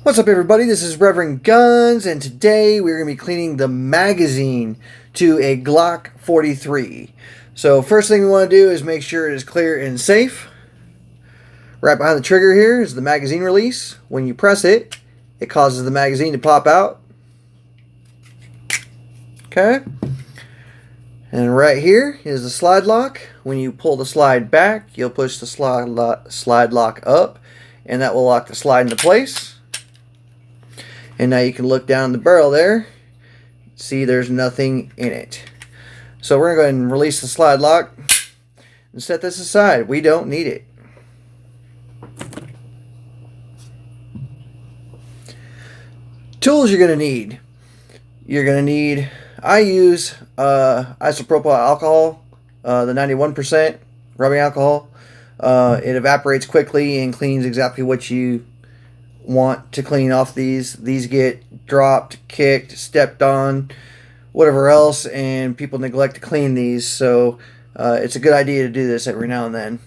What's up, everybody? This is Reverend Guns, and today we're going to be cleaning the magazine to a Glock 43. So first thing we want to do is make sure it is clear and safe. Right behind the trigger here is the magazine release. When you press it, it causes the magazine to pop out. Okay. And right here is the slide lock. When you pull the slide back, you'll push the slide lock up, and that will lock the slide into place. And now you can look down the barrel there. See, there's nothing in it. So we're going to go ahead and release the slide lock and set this aside. We don't need it. Tools you're going to need. You're going to need, I use isopropyl alcohol, the 91% rubbing alcohol. It evaporates quickly and cleans exactly what you want to clean off these. These get dropped, kicked, stepped on, whatever else, and people neglect to clean these. So it's a good idea to do this every now and then.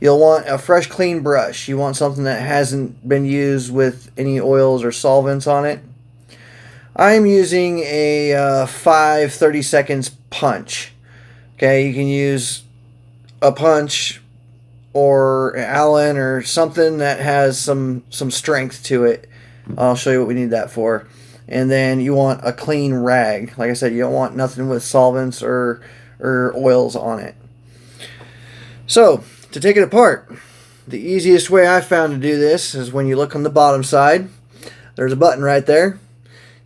You'll want a fresh, clean brush. You want something that hasn't been used with any oils or solvents on it. I'm using a 5 30-seconds punch. Okay, you can use a punch or Allen or something that has some strength to it. I'll show you what we need that for. And then you want a clean rag. Like I said, you don't want nothing with solvents or oils on it. So, to take it apart, the easiest way I found to do this is when you look on the bottom side, there's a button right there.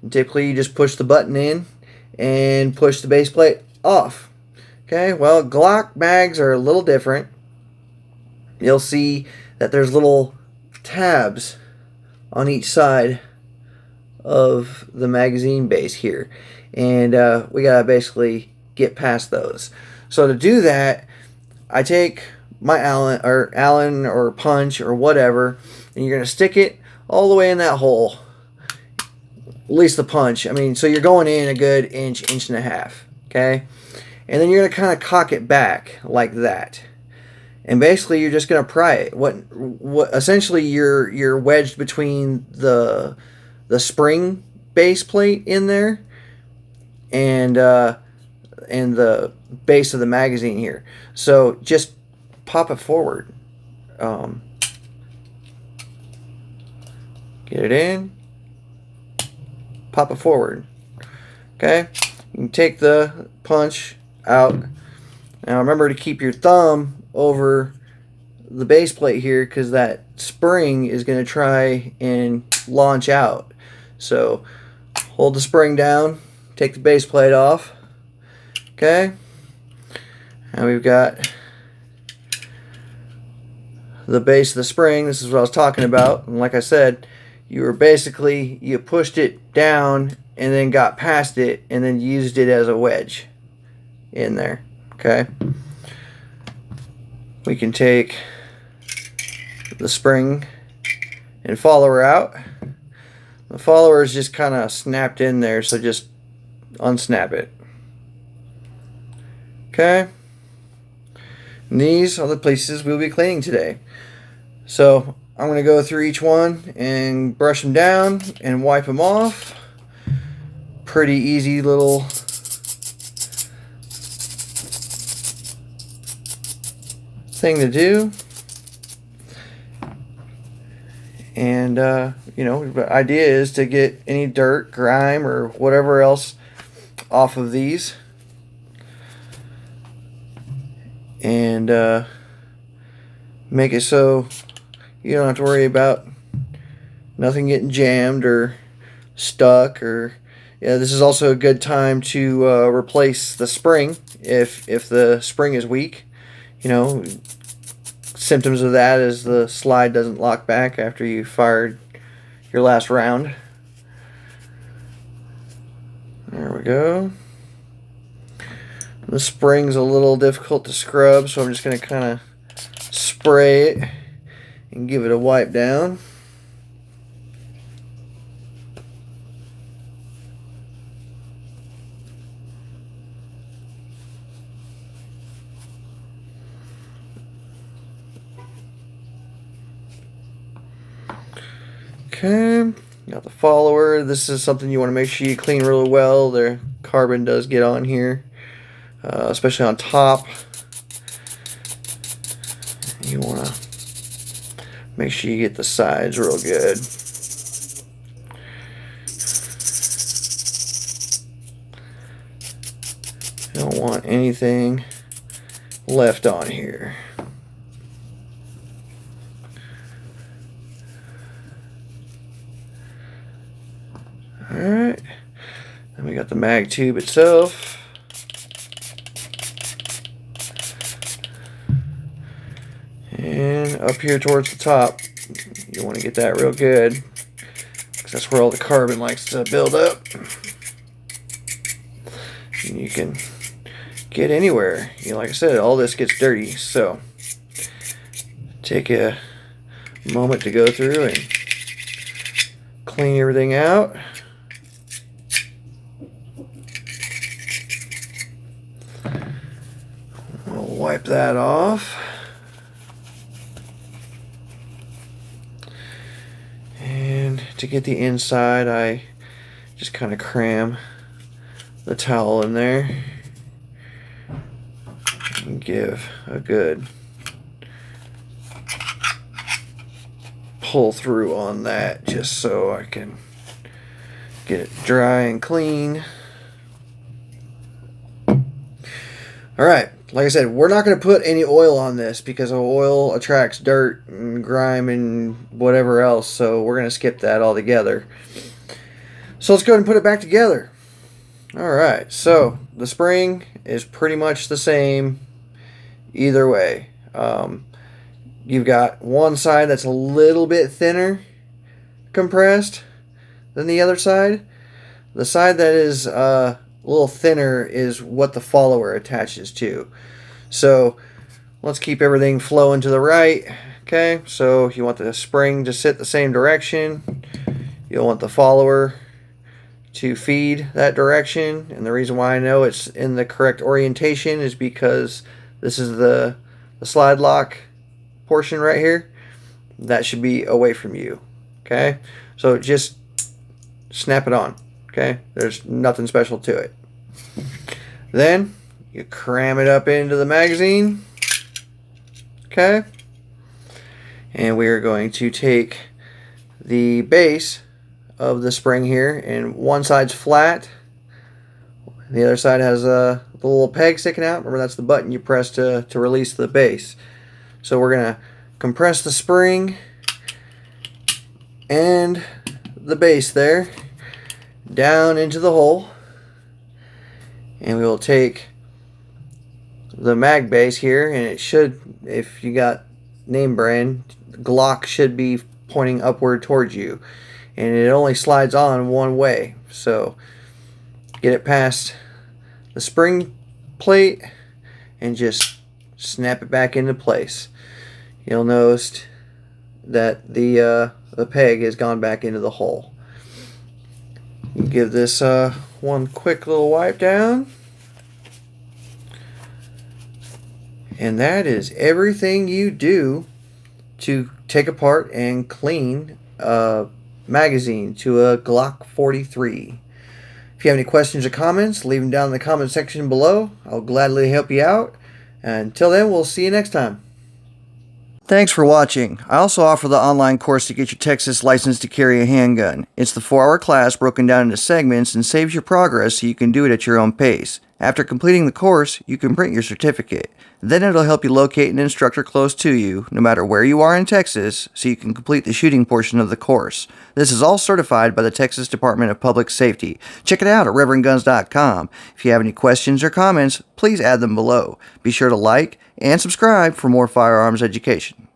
And typically you just push the button in and push the base plate off. Okay, well, Glock mags are a little different. You'll see that there's little tabs on each side of the magazine base here, and we gotta basically get past those. So to do that, I take my Allen or punch or whatever, and you're gonna stick it all the way in that hole, at least the punch. I mean, so you're going in a good inch and a half, okay? And then you're gonna kind of cock it back like that. And basically, you're just gonna pry it. What essentially you're wedged between the spring base plate in there and the base of the magazine here. So just pop it forward. Get it in. Pop it forward. Okay. You can take the punch out. Now remember to keep your thumb over the base plate here, because that spring is going to try and launch out. So hold the spring down, take the base plate off. Okay, now we've got the base of the spring. This is what I was talking about, and like I said, you pushed it down and then got past it and then used it as a wedge in there. Okay, we can take the spring and follower out. The follower is just kind of snapped in there, so just unsnap it. Okay. And these are the places we'll be cleaning today. So I'm going to go through each one and brush them down and wipe them off. Pretty easy little thing to do. And you know, the idea is to get any dirt, grime, or whatever else off of these, and make it so you don't have to worry about nothing getting jammed or stuck. Or this is also a good time to replace the spring if the spring is weak. You know, symptoms of that is the slide doesn't lock back after you fired your last round. There we go. The spring's a little difficult to scrub, so I'm just going to kind of spray it and give it a wipe down. Okay, got the follower. This is something you want to make sure you clean really well. The carbon does get on here, especially on top. You want to make sure you get the sides real good. You don't want anything left on here. Alright, then we got the mag tube itself. And up here towards the top, you want to get that real good, because that's where all the carbon likes to build up. And you can get anywhere. Like I said, all this gets dirty, so take a moment to go through and clean everything out. We'll wipe that off. And to get the inside, I just kind of cram the towel in there and give a good pull through on that, just so I can get it dry and clean. Alright, like I said, we're not going to put any oil on this because oil attracts dirt and grime and whatever else, so we're going to skip that altogether. So let's go ahead and put it back together. Alright, so the spring is pretty much the same either way. You've got one side that's a little bit thinner compressed than the other side. The side that is a little thinner is what the follower attaches to. So let's keep everything flowing to the right. Okay, so you want the spring to sit the same direction. You'll want the follower to feed that direction, and the reason why I know it's in the correct orientation is because this is the slide lock portion right here. That should be away from you. Okay, so just snap it on. Okay, there's nothing special to it. Then you cram it up into the magazine. Okay, and we are going to take the base of the spring here, and one side's flat, the other side has the little peg sticking out. Remember, that's the button you press to release the base. So we're gonna compress the spring and the base there down into the hole, and we will take the mag base here, and it should, if you got name brand, Glock should be pointing upward towards you, and it only slides on one way. So get it past the spring plate and just snap it back into place. You'll notice that the peg has gone back into the hole. Give this one quick little wipe down, and that is everything you do to take apart and clean a magazine to a Glock 43. If you have any questions or comments, leave them down in the comment section below. I'll gladly help you out. Until then, we'll see you next time. Thanks for watching. I also offer the online course to get your Texas license to carry a handgun. It's the 4-hour class broken down into segments and saves you progress so you can do it at your own pace. After completing the course, you can print your certificate. Then it'll help you locate an instructor close to you, no matter where you are in Texas, so you can complete the shooting portion of the course. This is all certified by the Texas Department of Public Safety. Check it out at reverendguns.com. If you have any questions or comments, please add them below. Be sure to like and subscribe for more firearms education.